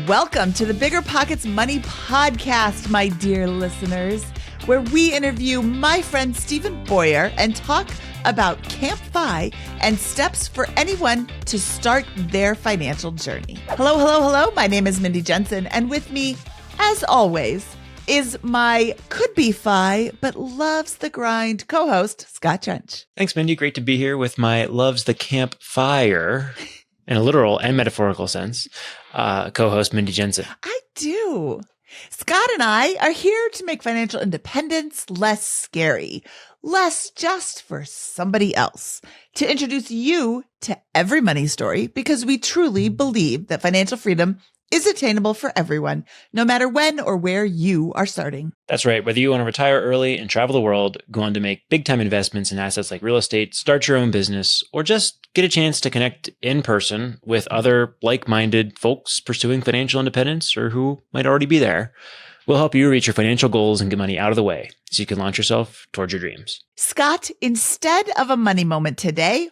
Welcome to the BiggerPockets Money Podcast, my dear listeners, where we interview my friend Stephen Boyer and talk about CampFI and steps for anyone to start their financial journey. Hello, hello, hello. My name is Mindy Jensen, and with me, as always, is my could-be-fi but loves the grind co-host, Scott Trench. Thanks, Mindy. Great to be here with my loves the campFIre, in a literal and metaphorical sense, co-host Mindy Jensen. I do. Scott and I are here to make financial independence less scary, less just for somebody else, to introduce you to every money story because we truly believe that financial freedom is attainable for everyone, no matter when or where you are starting. That's right. Whether you want to retire early and travel the world, go on to make big-time investments in assets like real estate, start your own business, or just get a chance to connect in person with other like-minded folks pursuing financial independence or who might already be there, we'll help you reach your financial goals and get money out of the way so you can launch yourself towards your dreams. Scott, instead of a money moment today,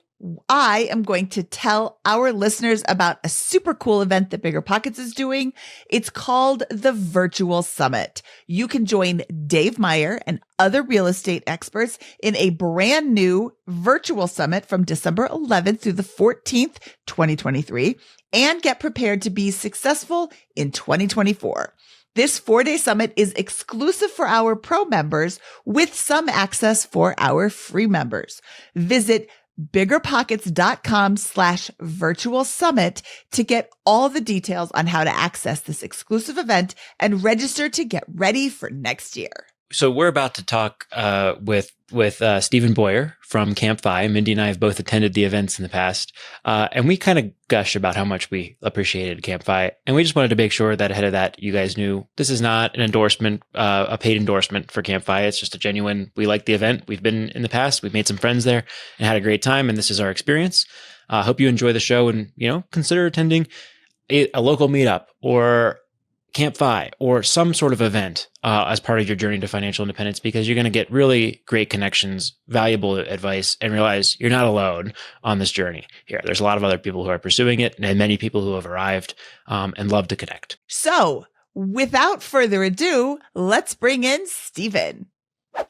I am going to tell our listeners about a super cool event that BiggerPockets is doing. It's called the Virtual Summit. You can join Dave Meyer and other real estate experts in a brand new virtual summit from December 11th through the 14th, 2023, and get prepared to be successful in 2024. This 4-day summit is exclusive for our pro members with some access for our free members. Visit BiggerPockets.com/virtual summit to get all the details on how to access this exclusive event and register to get ready for next year. So we're about to talk with Stephen Boyer from CampFI. Mindy and I have both attended the events in the past, and we kind of gush about how much we appreciated CampFI. And we just wanted to make sure that ahead of that, you guys knew this is not an endorsement, a paid endorsement for CampFI. It's just a genuine, we like the event. We've been in the past. We've made some friends there and had a great time. And this is our experience. Hope you enjoy the show and, consider attending a local meetup or CampFI or some sort of event as part of your journey to financial independence, because you're going to get really great connections, valuable advice, and realize you're not alone on this journey here. There's a lot of other people who are pursuing it and many people who have arrived and love to connect. So without further ado, let's bring in Stephen.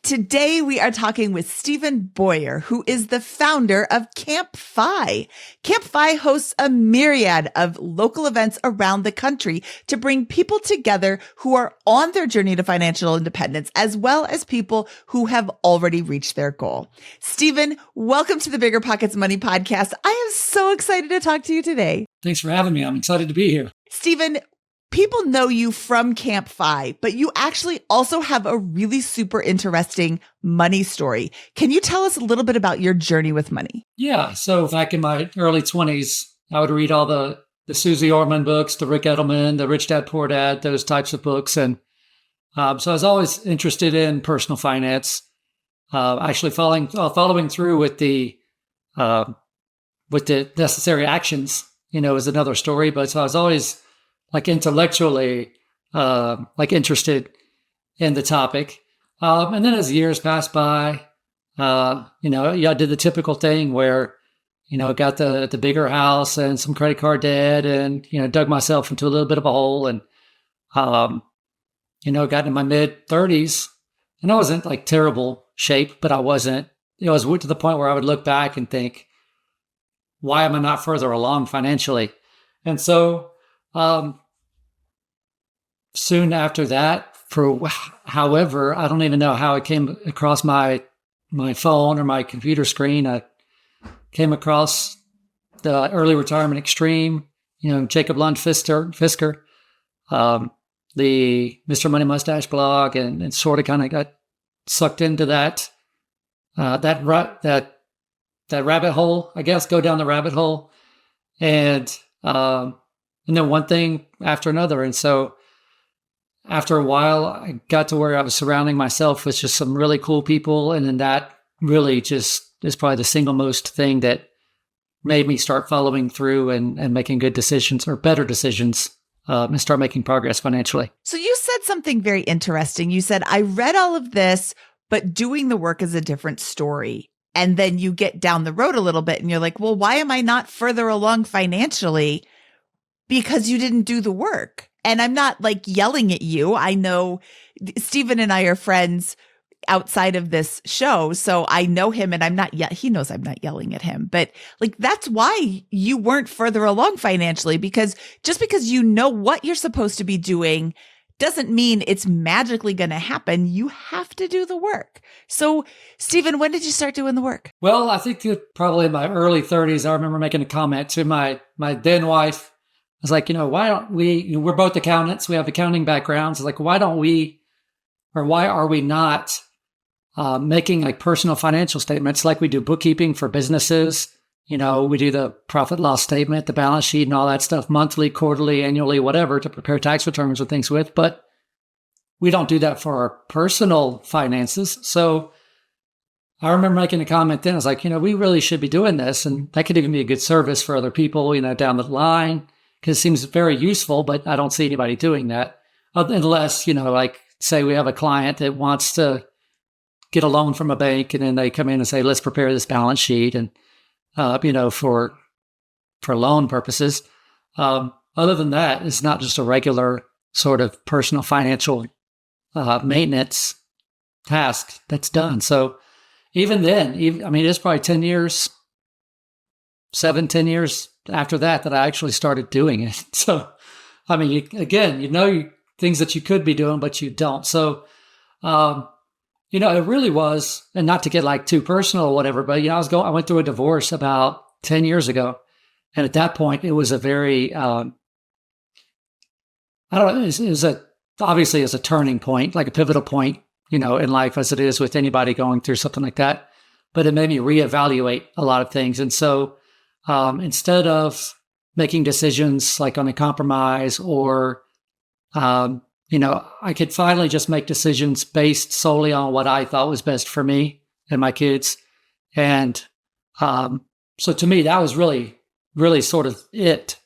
Today, we are talking with Stephen Boyer, who is the founder of CampFI. CampFI hosts a myriad of local events around the country to bring people together who are on their journey to financial independence, as well as people who have already reached their goal. Stephen, welcome to the BiggerPockets Money Podcast. I am so excited to talk to you today. Thanks for having me. I'm excited to be here. Stephen, people know you from CampFI, but you actually also have a really super interesting money story. Can you tell us a little bit about your journey with money? Yeah. So back in my early 20s, I would read all the Susie Orman books, the Rick Edelman, the Rich Dad, Poor Dad, those types of books. And so I was always interested in personal finance, actually following through with the necessary actions, is another story. But so I was always intellectually, interested in the topic. And then as years passed by, I did the typical thing where, got the bigger house and some credit card debt and, dug myself into a little bit of a hole and, got in my mid 30s and I wasn't terrible shape, but I wasn't, I was to the point where I would look back and think, why am I not further along financially? And so, soon after that, however, I don't even know how it came across my phone or my computer screen. I came across the Early Retirement Extreme, Jacob Lund Fisker, the Mr. Money Mustache blog, and sort of kind of got sucked into that rabbit hole, I guess, go down the rabbit hole. And then one thing after another. And so after a while, I got to where I was surrounding myself with just some really cool people. And then that really just is probably the single most thing that made me start following through and making good decisions or better decisions and start making progress financially. So you said something very interesting. You said, I read all of this, but doing the work is a different story. And then you get down the road a little bit and you're like, well, why am I not further along financially? because you didn't do the work. And I'm not like yelling at you. I know Stephen and I are friends outside of this show. So I know him and he knows I'm not yelling at him, but like, that's why you weren't further along financially, because just because you know what you're supposed to be doing doesn't mean it's magically going to happen. You have to do the work. So Stephen, when did you start doing the work? Well, I think probably in my early 30s, I remember making a comment to my then wife. I was like, why don't we're both accountants. We have accounting backgrounds. I was like, why are we not making like personal financial statements like we do bookkeeping for businesses? We do the profit loss statement, the balance sheet and all that stuff monthly, quarterly, annually, whatever, to prepare tax returns or things with. But we don't do that for our personal finances. So I remember making a comment then. I was like, we really should be doing this. And that could even be a good service for other people, down the line, because it seems very useful, but I don't see anybody doing that unless, like say we have a client that wants to get a loan from a bank and then they come in and say, let's prepare this balance sheet and, for loan purposes. Other than that, it's not just a regular sort of personal financial maintenance task that's done. So even then, it's probably 10 years after that I actually started doing it. So, things that you could be doing, but you don't. So, it really was, and not to get like too personal or whatever, but I went through a divorce about 10 years ago. And at that point, it was a very, it was obviously a turning point, like a pivotal point, in life as it is with anybody going through something like that. But it made me reevaluate a lot of things. And so instead of making decisions like on a compromise or, I could finally just make decisions based solely on what I thought was best for me and my kids. And so to me, that was really, really sort of it.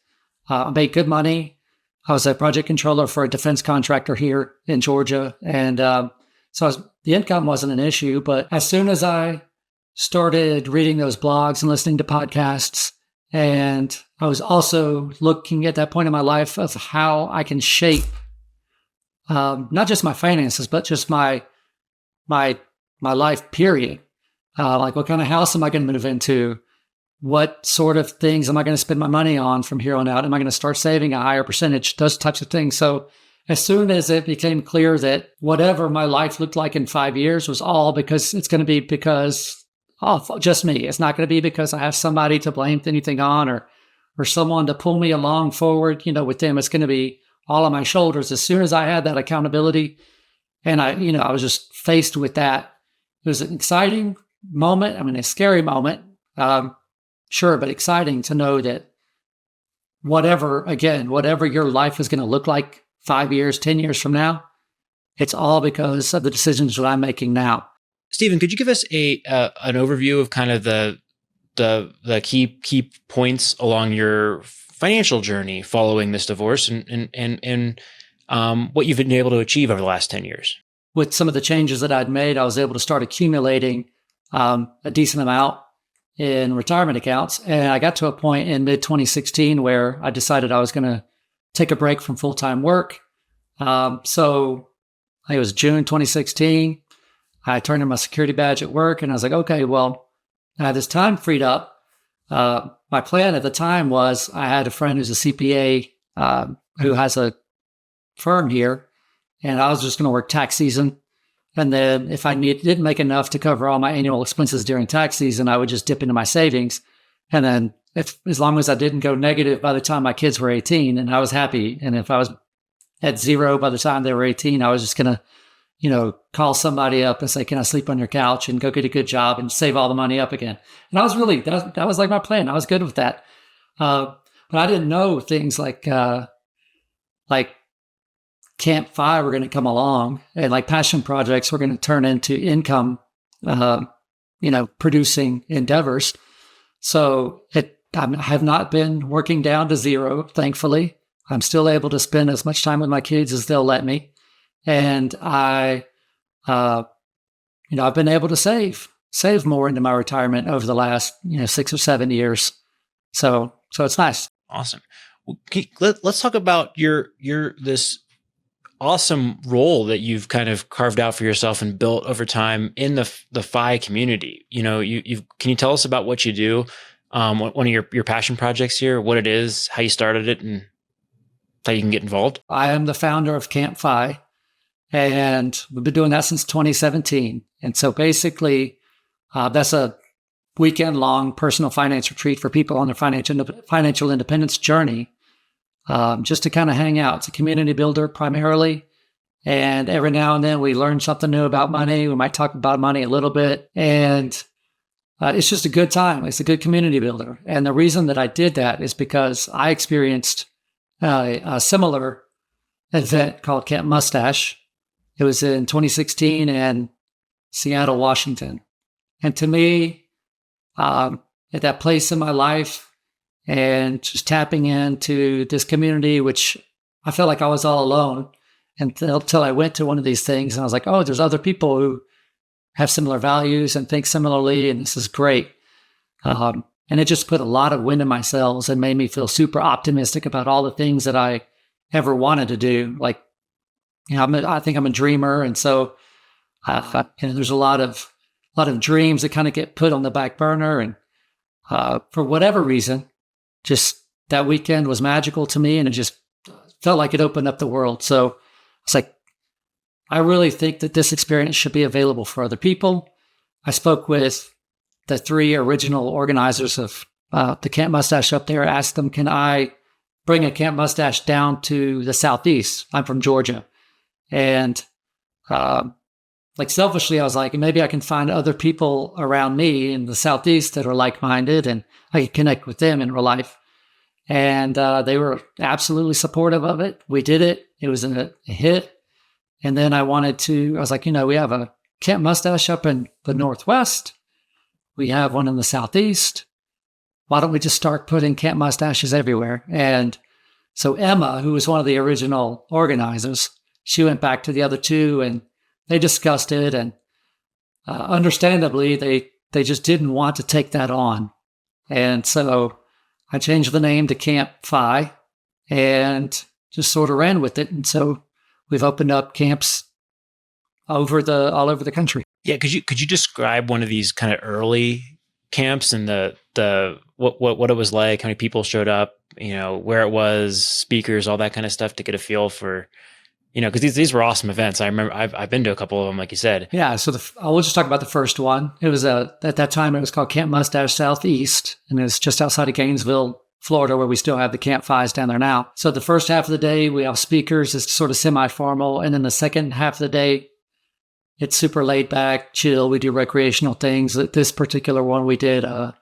I made good money. I was a project controller for a defense contractor here in Georgia. And the income wasn't an issue. But as soon as I started reading those blogs and listening to podcasts, and I was also looking at that point in my life of how I can shape not just my finances, but just my life period. Like what kind of house am I going to move into? What sort of things am I going to spend my money on from here on out? Am I going to start saving a higher percentage? Those types of things. So as soon as it became clear that whatever my life looked like in 5 years was all because it's going to be because just me. It's not going to be because I have somebody to blame anything on or someone to pull me along forward, with them. It's going to be all on my shoulders. As soon as I had that accountability and I was just faced with that, it was an exciting moment. A scary moment. Sure, but exciting to know that whatever your life is going to look like 5 years, 10 years from now, it's all because of the decisions that I'm making now. Stephen, could you give us an overview of kind of the key points along your financial journey following this divorce and what you've been able to achieve over the last 10 years? With some of the changes that I'd made, I was able to start accumulating a decent amount in retirement accounts. And I got to a point in mid-2016 where I decided I was going to take a break from full-time work. So it was June 2016. I turned in my security badge at work and I was like, okay, well, I had this time freed up. My plan at the time was I had a friend who's a CPA who has a firm here, and I was just going to work tax season. And then if I didn't make enough to cover all my annual expenses during tax season, I would just dip into my savings. And then as long as I didn't go negative by the time my kids were 18, and I was happy. And if I was at zero by the time they were 18, I was just going to, call somebody up and say, can I sleep on your couch and go get a good job and save all the money up again? And I was really, that was like my plan. I was good with that. But I didn't know things like campFIre were going to come along, and like passion projects were going to turn into income, producing endeavors. So I have not been working down to zero, thankfully. I'm still able to spend as much time with my kids as they'll let me. And I've been able to save more into my retirement over the last, 6 or 7 years. So it's nice. Awesome. Let's talk about your this awesome role that you've kind of carved out for yourself and built over time in the FI community. Can you tell us about what you do? One of your passion projects here, what it is, how you started it, and how you can get involved? I am the founder of CampFI, and we've been doing that since 2017. And so basically, that's a weekend-long personal finance retreat for people on their financial independence journey, just to kind of hang out. It's a community builder primarily, and every now and then we learn something new about money. We might talk about money a little bit, and it's just a good time. It's a good community builder. And the reason that I did that is because I experienced a similar event called Camp Mustache. It was in 2016 in Seattle, Washington. And to me, at that place in my life and just tapping into this community, which I felt like I was all alone until I went to one of these things. And I was like, oh, there's other people who have similar values and think similarly. And this is great. And it just put a lot of wind in my sails and made me feel super optimistic about all the things that I ever wanted to do. Like, I think I'm a dreamer. And so there's a lot of dreams that kind of get put on the back burner. And for whatever reason, just that weekend was magical to me, and it just felt like it opened up the world. So it's like, I really think that this experience should be available for other people. I spoke with the 3 original organizers of the Camp Mustache up there, asked them, can I bring a Camp Mustache down to the Southeast? I'm from Georgia. And selfishly, I was like, maybe I can find other people around me in the Southeast that are like-minded, and I can connect with them in real life. And they were absolutely supportive of it. We did it. It was a hit. And then I was like, we have a Camp Mustache up in the Northwest. We have one in the Southeast. Why don't we just start putting Camp Mustaches everywhere? And so Emma, who was one of the original organizers, she went back to the other 2, and they discussed it, and understandably, they just didn't want to take that on. And so I changed the name to CampFI and just sort of ran with it. And so we've opened up camps all over the country. Yeah, could you describe one of these kind of early camps and what it was like, how many people showed up, where it was, speakers, all that kind of stuff, to get a feel for, because these were awesome events. I remember I've been to a couple of them, like you said. Yeah, so I will just talk about the first one. It was at that time it was called Camp Mustache Southeast, and it was just outside of Gainesville, Florida, where we still have the CampFIs down there now. So the first half of the day we have speakers. It's sort of semi-formal, and then the second half of the day it's super laid back, chill. We do recreational things. This particular one we did. I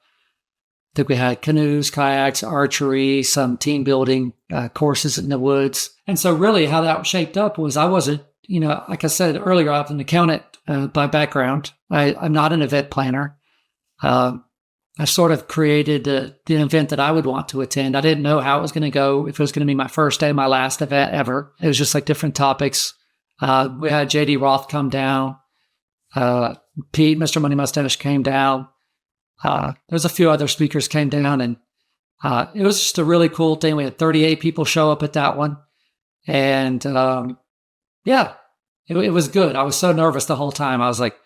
think we had canoes, kayaks, archery, some team building courses in the woods. And so really how that shaped up was I wasn't, like I said earlier, I'm an accountant by background. I'm not an event planner. I sort of created the event that I would want to attend. I didn't know how it was going to go, if it was going to be my first day, my last event ever. It was just like different topics. We had JD Roth come down. Pete, Mr. Money Mustache, came down. There's a few other speakers came down, and it was just a really cool thing. We had 38 people show up at that one. And it was good. I was so nervous the whole time. I was like,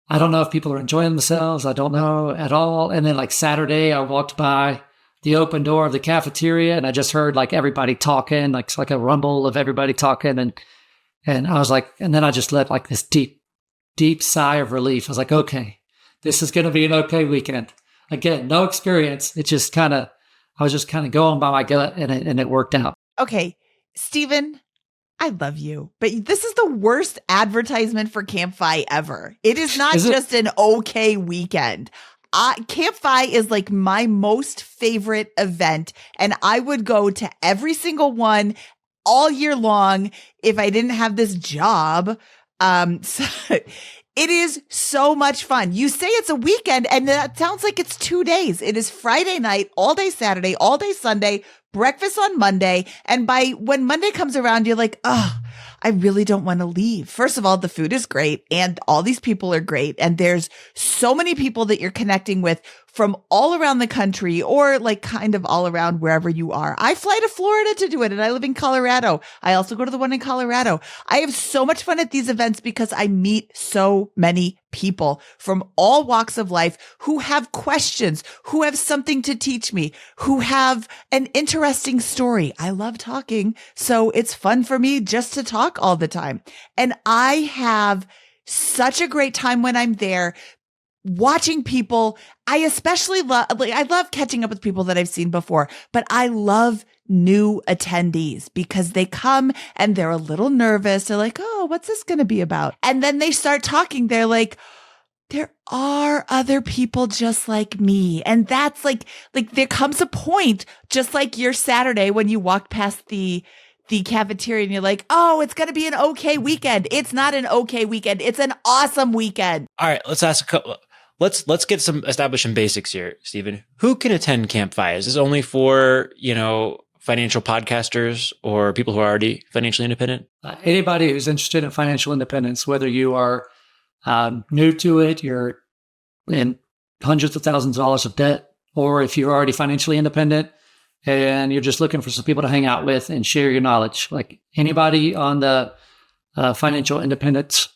I don't know if people are enjoying themselves. I don't know at all. And then like Saturday, I walked by the open door of the cafeteria, and I just heard like everybody talking, like it's like a rumble of everybody talking. And I was like, and then I just let like this deep, deep sigh of relief. I was like, okay, this is going to be an okay weekend. Again, no experience. I was just kind of going by my gut, and it worked out. Okay, Stephen, I love you, but this is the worst advertisement for CampFI ever. It is not just an okay weekend. CampFI is like my most favorite event, and I would go to every single one all year long if I didn't have this job. So it is so much fun. You say it's a weekend, and that sounds like it's 2 days. It is Friday night, all day Saturday, all day Sunday, breakfast on Monday. And when Monday comes around, you're like, oh, I really don't want to leave. First of all, the food is great, and all these people are great. And there's so many people that you're connecting with from all around the country, or like kind of all around wherever you are. I fly to Florida to do it, and I live in Colorado. I also go to the one in Colorado. I have so much fun at these events because I meet so many people from all walks of life who have questions, who have something to teach me, who have an interesting story. I love talking, so it's fun for me just to talk all the time. And I have such a great time when I'm there watching people. I especially I love catching up with people that I've seen before, but I love new attendees because they come and they're a little nervous. They're like, oh, what's this going to be about? And then they start talking. They're like, there are other people just like me. And that's like there comes a point, just like your Saturday when you walked past the cafeteria and you're like, oh, it's going to be an okay weekend. It's not an okay weekend. It's an awesome weekend. All right, let's ask a couple. Let's establish some basics here, Stephen. Who can attend CampFI? Is this only for, financial podcasters or people who are already financially independent? Anybody who's interested in financial independence, whether you are new to it, you're in hundreds of thousands of dollars of debt, or if you're already financially independent and you're just looking for some people to hang out with and share your knowledge, like anybody on the financial independence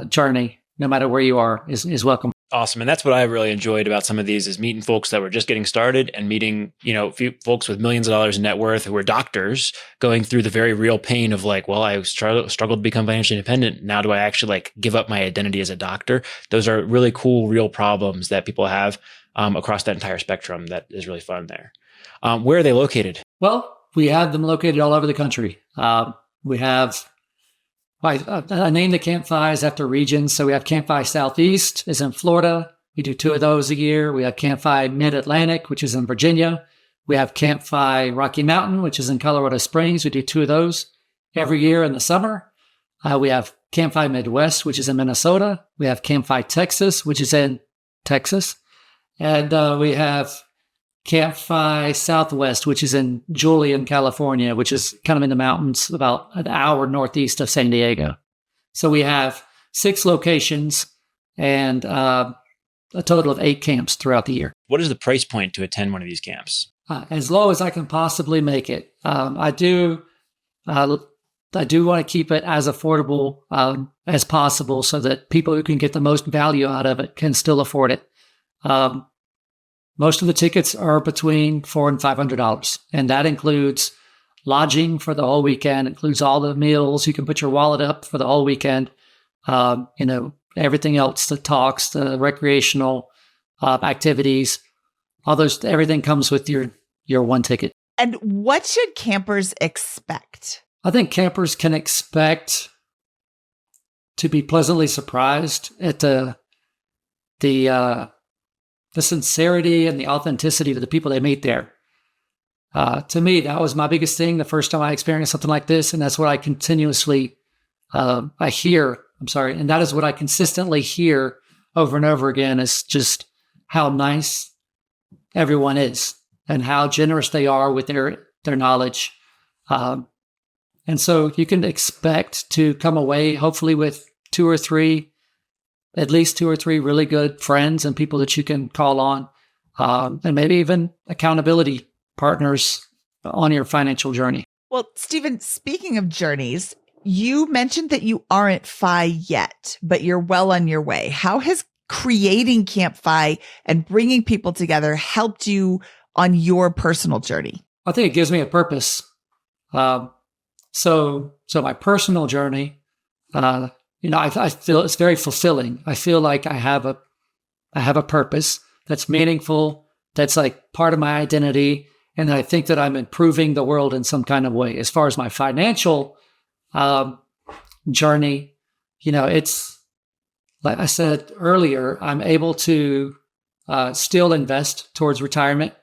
journey, no matter where you are, is welcome. Awesome. And that's what I really enjoyed about some of these, is meeting folks that were just getting started and meeting, few folks with millions of dollars in net worth who were doctors going through the very real pain of like, well, I struggled to become financially independent. Now do I actually give up my identity as a doctor? Those are really cool, real problems that people have across that entire spectrum. That is really fun there. Where are they located? Well, we have them located all over the country. We have, I named the CampFIs after regions. So we have CampFI Southeast is in Florida. We do 2 of those a year. We have CampFI Mid-Atlantic, which is in Virginia. We have CampFI Rocky Mountain, which is in Colorado Springs. We do 2 of those every year in the summer. We have CampFI Midwest, which is in Minnesota. We have CampFI Texas, which is in Texas. And we have CampFI Southwest, which is in Julian, California, which is kind of in the mountains about an hour northeast of San Diego. So we have 6 locations and a total of 8 camps throughout the year. What is the price point to attend one of these camps? As low as I can possibly make it. I do want to keep it as affordable as possible so that people who can get the most value out of it can still afford it. Most of the tickets are between $400 and $500, and that includes lodging for the whole weekend, includes all the meals. You can put your wallet up for the whole weekend. Everything else, the talks, the recreational activities, all those, everything comes with your one ticket. And what should campers expect? I think campers can expect to be pleasantly surprised at the sincerity and the authenticity of the people they meet there. To me, that was my biggest thing the first time I experienced something like this. And that's what I continuously, and that is what I consistently hear over and over again, is just how nice everyone is and how generous they are with their knowledge. And so you can expect to come away hopefully with at least two or three really good friends and people that you can call on, and maybe even accountability partners on your financial journey. Well, Stephen, speaking of journeys, you mentioned that you aren't FI yet, but you're well on your way. How has creating CampFI and bringing people together helped you on your personal journey? I think it gives me a purpose. So my personal journey, I feel it's very fulfilling. I feel like I have a purpose that's meaningful, that's like part of my identity, and I think that I'm improving the world in some kind of way. As far as my financial journey, it's like I said earlier, I'm able to still invest towards retirement.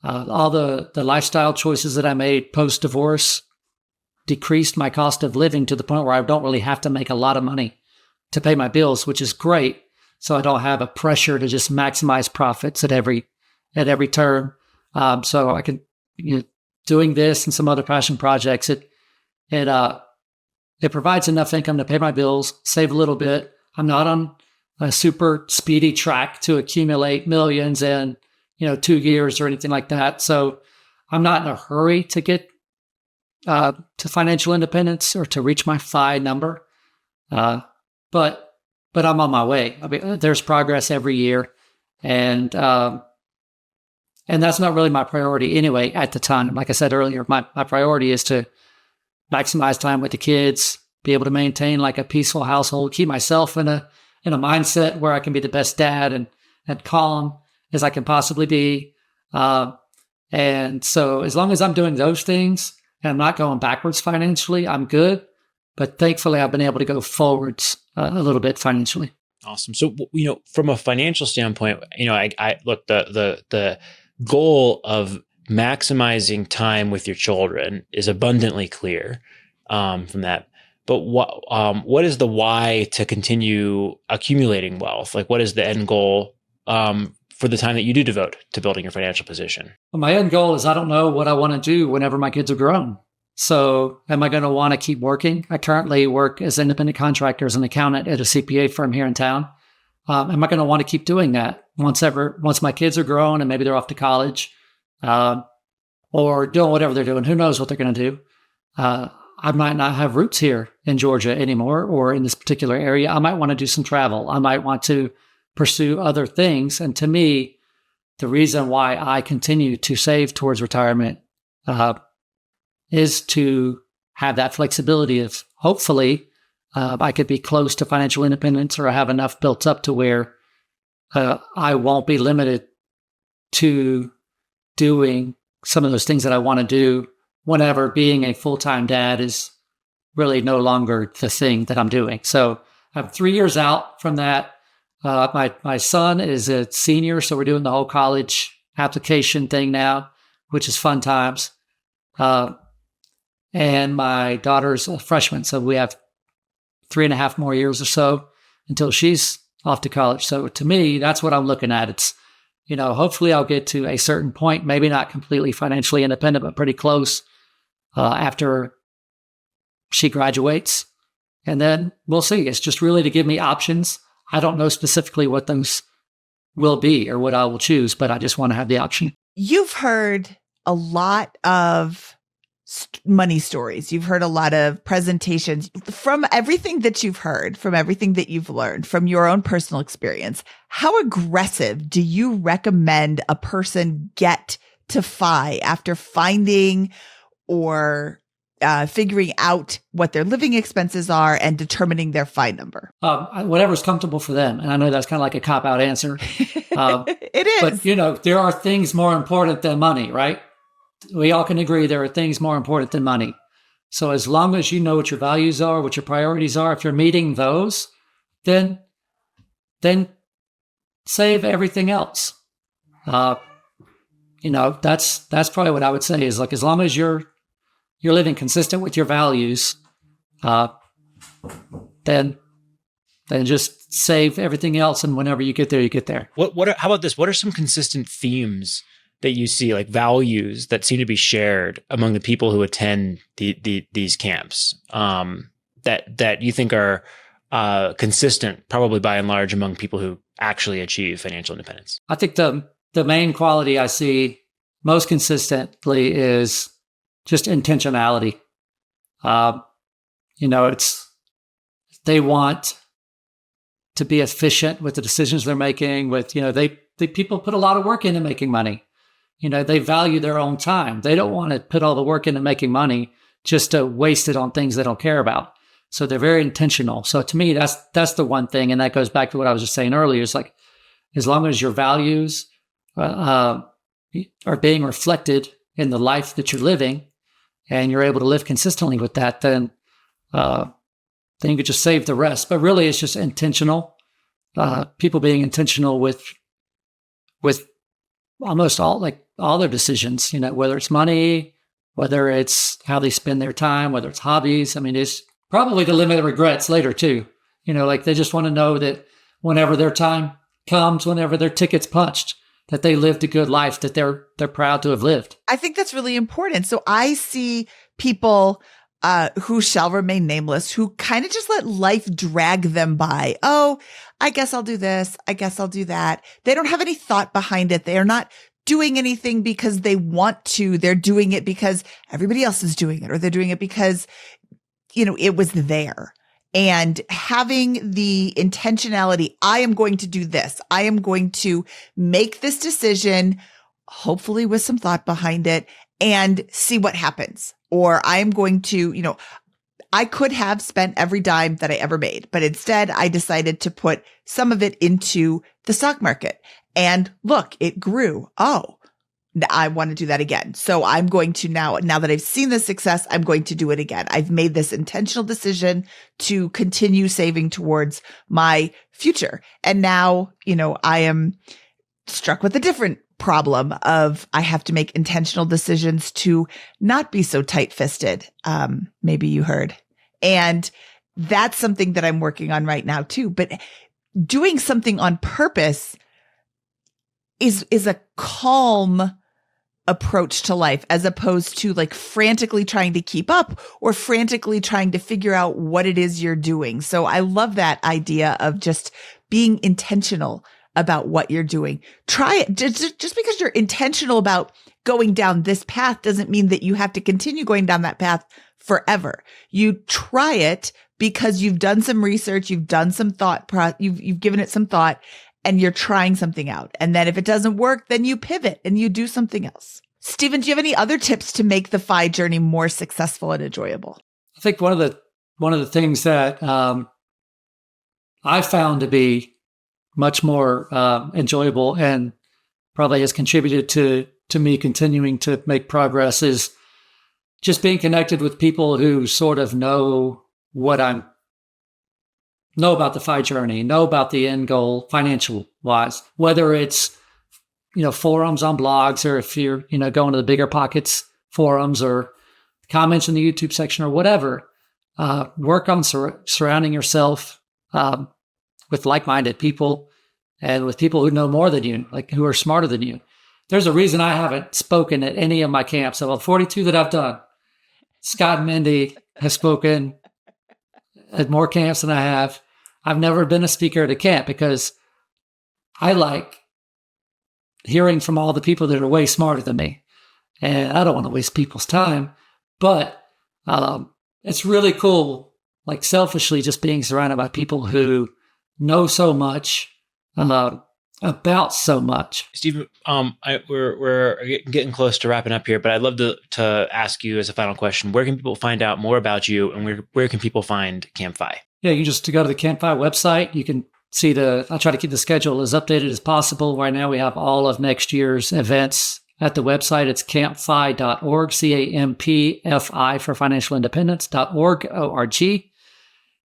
All the lifestyle choices that I made post-divorce decreased my cost of living to the point where I don't really have to make a lot of money to pay my bills, which is great. So I don't have a pressure to just maximize profits at every turn. So I can, doing this and some other passion projects, it provides enough income to pay my bills, save a little bit. I'm not on a super speedy track to accumulate millions and 2 years or anything like that. So I'm not in a hurry to get to financial independence or to reach my FI number. But I'm on my way. I mean, there's progress every year, and that's not really my priority anyway at the time. Like I said earlier, my priority is to maximize time with the kids, be able to maintain like a peaceful household, keep myself in a mindset where I can be the best dad and calm as I can possibly be. And so as long as I'm doing those things and I'm not going backwards financially, I'm good. But thankfully, I've been able to go forwards a little bit financially. Awesome. So, from a financial standpoint, I look, the goal of maximizing time with your children is abundantly clear from that. But what is the why to continue accumulating wealth? Like, what is the end goal for the time that you do devote to building your financial position? Well, my end goal is I don't know what I want to do whenever my kids are grown. So am I going to want to keep working? I currently work as an independent contractor as an accountant at a CPA firm here in town. Am I going to want to keep doing that once my kids are grown and maybe they're off to college or doing whatever they're doing? Who knows what they're going to do? I might not have roots here in Georgia anymore or in this particular area. I might want to do some travel. I might want to pursue other things. And to me, the reason why I continue to save towards retirement is to have that flexibility of hopefully I could be close to financial independence or I have enough built up to where I won't be limited to doing some of those things that I want to do whenever being a full-time dad is really no longer the thing that I'm doing. So I'm 3 years out from that. My son is a senior, so we're doing the whole college application thing now, which is fun times. And my daughter's a freshman, so we have 3.5 more years or so until she's off to college. So to me, that's what I'm looking at. It's, hopefully I'll get to a certain point, maybe not completely financially independent, but pretty close after she graduates. And then we'll see. It's just really to give me options. I don't know specifically what those will be or what I will choose, but I just want to have the option. You've heard a lot of money stories. You've heard a lot of presentations. From everything that you've heard, from everything that you've learned, from your own personal experience, how aggressive do you recommend a person get to FI after finding or figuring out what their living expenses are and determining their FI number? Whatever's comfortable for them. And I know that's kind of like a cop-out answer. It is. But, there are things more important than money, right? We all can agree there are things more important than money. So as long as you know what your values are, what your priorities are, if you're meeting those, then save everything else. That's probably what I would say is like, as long as you're living consistent with your values, then just save everything else. And whenever you get there, you get there. How about this? What are some consistent themes that you see, like values that seem to be shared among the people who attend these camps that you think are consistent, probably by and large, among people who actually achieve financial independence? I think the main quality I see most consistently is just intentionality. They want to be efficient with the decisions they're making. People put a lot of work into making money. They value their own time. They don't want to put all the work into making money just to waste it on things they don't care about. So they're very intentional. So to me, that's the one thing. And that goes back to what I was just saying earlier. It's like, as long as your values are being reflected in the life that you're living and you're able to live consistently with that, then you could just save the rest. But really, it's just intentional. People being intentional with almost all their decisions, whether it's money, whether it's how they spend their time, whether it's hobbies. I mean, it's probably to limit regrets later too. They just want to know that whenever their time comes, whenever their ticket's punched, that they lived a good life, that they're proud to have lived. I think that's really important. So I see people who shall remain nameless, who kind of just let life drag them by. Oh, I guess I'll do this. I guess I'll do that. They don't have any thought behind it. They are not doing anything because they want to. They're doing it because everybody else is doing it, or they're doing it because, it was there. And having the intentionality, I am going to do this. I am going to make this decision, hopefully with some thought behind it, and see what happens. Or I am going to, I could have spent every dime that I ever made, but instead I decided to put some of it into the stock market. And look, it grew. Oh, I want to do that again. So I'm going to now that I've seen the success, I'm going to do it again. I've made this intentional decision to continue saving towards my future. And now, I am struck with a different problem of I have to make intentional decisions to not be so tight-fisted. Maybe you heard. And that's something that I'm working on right now too. But doing something on purpose is a calm approach to life, as opposed to like frantically trying to keep up or frantically trying to figure out what it is you're doing. So I love that idea of just being intentional about what you're doing. Try it. Just because you're intentional about going down this path doesn't mean that you have to continue going down that path forever. You try it because you've done some research, you've done some thought, you've given it some thought, and you're trying something out. And then if it doesn't work, then you pivot and you do something else. Stephen, do you have any other tips to make the FI journey more successful and enjoyable? I think one of the things that I found to be much more enjoyable and probably has contributed to me continuing to make progress is just being connected with people who sort of know about the FI journey, know about the end goal financial wise, whether it's, forums on blogs, or if you're, going to the BiggerPockets forums or comments in the YouTube section or whatever. Work on surrounding yourself with like-minded people and with people who know more than you, like who are smarter than you. There's a reason I haven't spoken at any of my camps. Of the 42 that I've done, Scott and Mindy have spoken at more camps than I have. I've never been a speaker at a camp because I like hearing from all the people that are way smarter than me. And I don't want to waste people's time, but it's really cool, like selfishly just being surrounded by people who know so much about so much. Steve, we're getting close to wrapping up here, but I'd love to ask you as a final question, where can people find out more about you, and where can people find CampFI? Yeah, you just go to the CampFI website. You can see I try to keep the schedule as updated as possible. Right now we have all of next year's events at the website. It's campfi.org, CAMPFI for financial independence.org, O-R-G.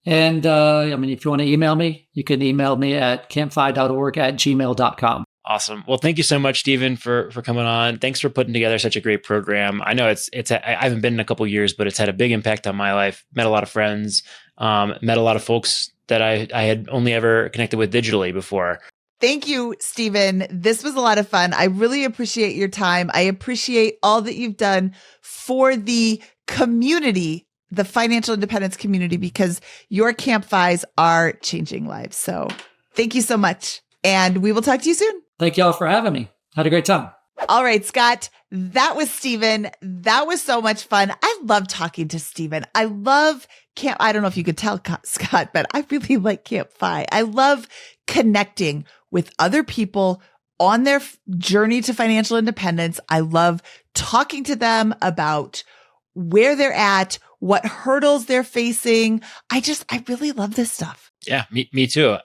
And if you want to email me, you can email me at campfi.org@gmail.com. Awesome. Well, thank you so much, Stephen, for coming on. Thanks for putting together such a great program. I know I haven't been in a couple of years, but it's had a big impact on my life. Met a lot of friends, met a lot of folks that I had only ever connected with digitally before. Thank you, Stephen. This was a lot of fun. I really appreciate your time. I appreciate all that you've done for the community, the financial independence community, because your CampFIs are changing lives. So thank you so much. And we will talk to you soon. Thank y'all for having me. Had a great time. All right, Scott, that was Stephen. That was so much fun. I love talking to Stephen. I love I don't know if you could tell, Scott, but I really like CampFI. I love connecting with other people on their journey to financial independence. I love talking to them about where they're at, what hurdles they're facing. I really love this stuff. Yeah, me too.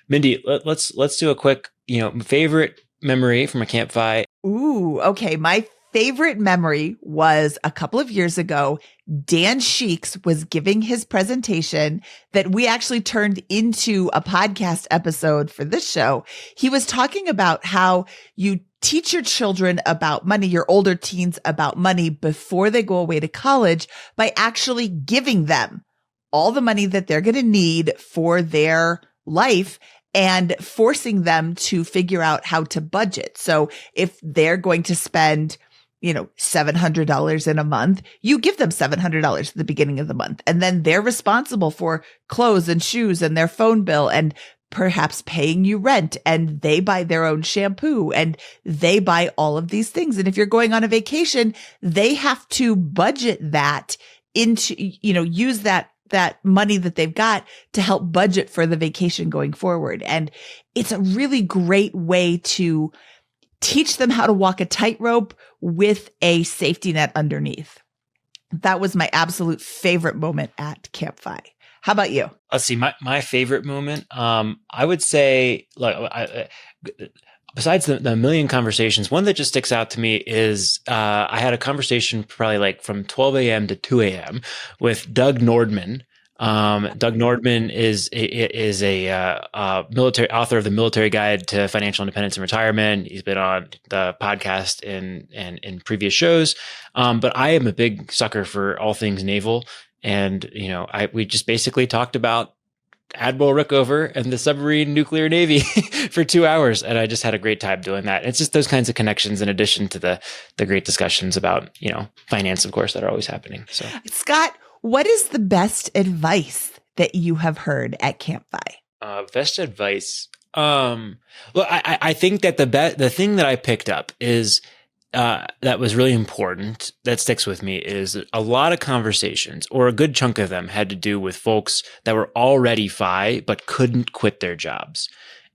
Mindy, let's do a quick, favorite memory from a CampFI. Ooh, okay. My favorite memory was a couple of years ago. Dan Sheeks was giving his presentation that we actually turned into a podcast episode for this show. He was talking about how you teach your children about money, your older teens about money before they go away to college by actually giving them all the money that they're going to need for their life and forcing them to figure out how to budget. So if they're going to spend $700 in a month, you give them $700 at the beginning of the month. And then they're responsible for clothes and shoes and their phone bill and perhaps paying you rent, and they buy their own shampoo and they buy all of these things. And if you're going on a vacation, they have to budget that into, use that money that they've got to help budget for the vacation going forward. And it's a really great way to teach them how to walk a tightrope with a safety net underneath. That was my absolute favorite moment at CampFI. How about you? Let's see. My favorite moment, I would say, besides the million conversations, one that just sticks out to me is I had a conversation probably from 12 a.m. to 2 a.m. with Doug Nordman. Doug Nordman is a military author of the Military Guide to Financial Independence and Retirement. He's been on the podcast in previous shows. But I am a big sucker for all things naval. And, we just basically talked about Admiral Rickover and the submarine nuclear navy for 2 hours. And I just had a great time doing that. It's just those kinds of connections in addition to the great discussions about, finance, of course, that are always happening. So, Scott, what is the best advice that you have heard at CampFI? Best advice. I think that the thing that I picked up is that was really important, that sticks with me, is a lot of conversations, or a good chunk of them, had to do with folks that were already FI but couldn't quit their jobs.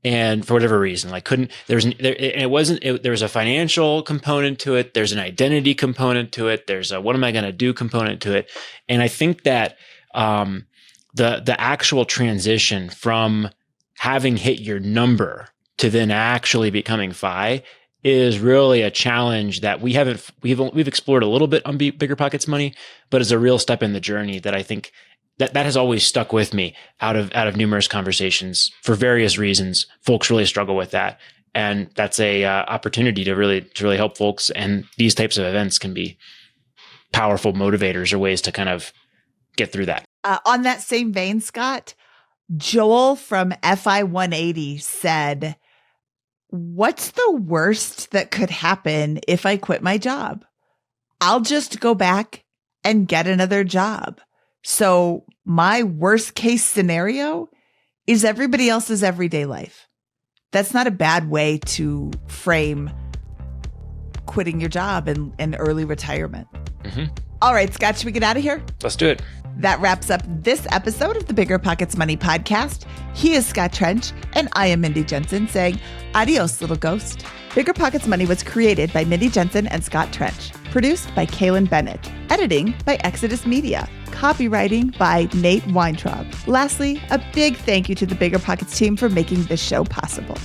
And for whatever reason, there was a financial component to it. There's an identity component to it. There's a, what am I going to do component to it. And I think that, the actual transition from having hit your number to then actually becoming FI is really a challenge that we've explored a little bit on BiggerPockets Money, but is a real step in the journey that I think that has always stuck with me out of numerous conversations for various reasons. Folks really struggle with that. And that's a opportunity to really help folks. And these types of events can be powerful motivators or ways to kind of get through that. On that same vein, Scott, Joel from FI 180 said, "What's the worst that could happen if I quit my job? I'll just go back and get another job. So my worst case scenario is everybody else's everyday life." That's not a bad way to frame quitting your job and early retirement. Mm-hmm. All right, Scott, should we get out of here? Let's do it. That wraps up this episode of the BiggerPockets Money Podcast. He is Scott Trench, and I am Mindy Jensen, saying adios, little ghost. BiggerPockets Money was created by Mindy Jensen and Scott Trench. Produced by Kaylin Bennett. Editing by Exodus Media. Copywriting by Nate Weintraub. Lastly, a big thank you to the BiggerPockets team for making this show possible.